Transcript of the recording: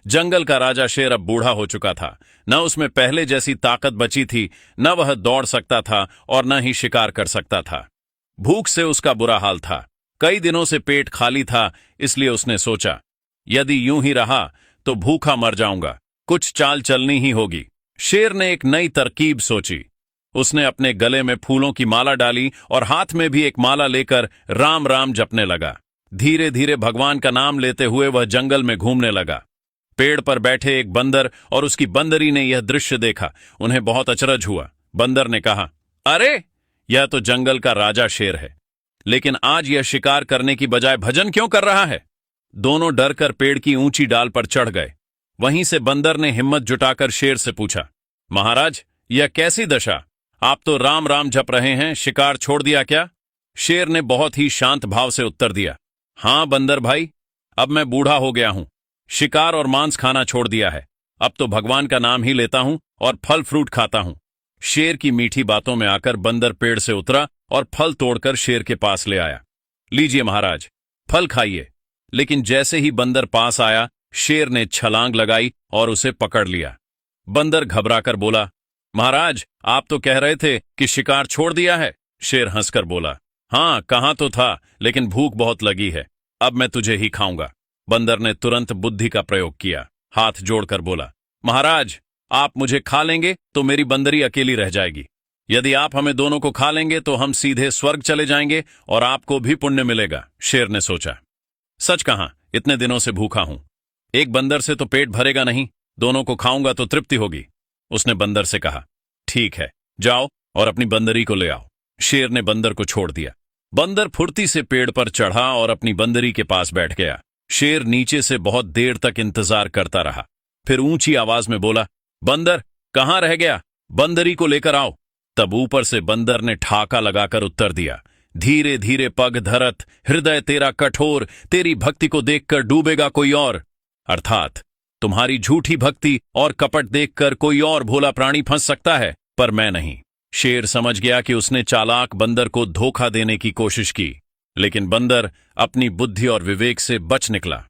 जंगल का राजा शेर अब बूढ़ा हो चुका था। न उसमें पहले जैसी ताकत बची थी, न वह दौड़ सकता था और न ही शिकार कर सकता था। भूख से उसका बुरा हाल था। कई दिनों से पेट खाली था, इसलिए उसने सोचा, यदि यूं ही रहा तो भूखा मर जाऊंगा, कुछ चाल चलनी ही होगी। शेर ने एक नई तरकीब सोची। उसने अपने गले में फूलों की माला डाली और हाथ में भी एक माला लेकर राम राम जपने लगा। धीरे धीरे भगवान का नाम लेते हुए वह जंगल में घूमने लगा। पेड़ पर बैठे एक बंदर और उसकी बंदरी ने यह दृश्य देखा। उन्हें बहुत अचरज हुआ। बंदर ने कहा, अरे, यह तो जंगल का राजा शेर है, लेकिन आज यह शिकार करने की बजाय भजन क्यों कर रहा है? दोनों डरकर पेड़ की ऊंची डाल पर चढ़ गए। वहीं से बंदर ने हिम्मत जुटाकर शेर से पूछा, महाराज, यह कैसी दशा? आप तो राम राम जप रहे हैं, शिकार छोड़ दिया क्या? शेर ने बहुत ही शांत भाव से उत्तर दिया, हां बंदर भाई, अब मैं बूढ़ा हो गया हूं, शिकार और मांस खाना छोड़ दिया है। अब तो भगवान का नाम ही लेता हूं और फल फ्रूट खाता हूं। शेर की मीठी बातों में आकर बंदर पेड़ से उतरा और फल तोड़कर शेर के पास ले आया। लीजिए महाराज, फल खाइए। लेकिन जैसे ही बंदर पास आया, शेर ने छलांग लगाई और उसे पकड़ लिया। बंदर घबराकर बोला, महाराज, आप तो कह रहे थे कि शिकार छोड़ दिया है। शेर हंसकर बोला, हां, कहां तो था, लेकिन भूख बहुत लगी है, अब मैं तुझे ही खाऊंगा। बंदर ने तुरंत बुद्धि का प्रयोग किया, हाथ जोड़कर बोला, महाराज, आप मुझे खा लेंगे तो मेरी बंदरी अकेली रह जाएगी। यदि आप हमें दोनों को खा लेंगे तो हम सीधे स्वर्ग चले जाएंगे और आपको भी पुण्य मिलेगा। शेर ने सोचा, सच कहा, इतने दिनों से भूखा हूं, एक बंदर से तो पेट भरेगा नहीं, दोनों को खाऊंगा तो तृप्ति होगी। उसने बंदर से कहा, ठीक है, जाओ और अपनी बंदरी को ले आओ। शेर ने बंदर को छोड़ दिया। बंदर फुर्ती से पेड़ पर चढ़ा और अपनी बंदरी के पास बैठ गया। शेर नीचे से बहुत देर तक इंतजार करता रहा, फिर ऊंची आवाज में बोला, बंदर, कहां रह गया? बंदरी को लेकर आओ। तब ऊपर से बंदर ने ठाका लगाकर उत्तर दिया, धीरे धीरे पग धरत, हृदय तेरा कठोर, तेरी भक्ति को देखकर डूबेगा कोई और। अर्थात तुम्हारी झूठी भक्ति और कपट देखकर कोई और भोला प्राणी फंस सकता है, पर मैं नहीं। शेर समझ गया कि उसने चालाक बंदर को धोखा देने की कोशिश की, लेकिन बंदर अपनी बुद्धि और विवेक से बच निकला।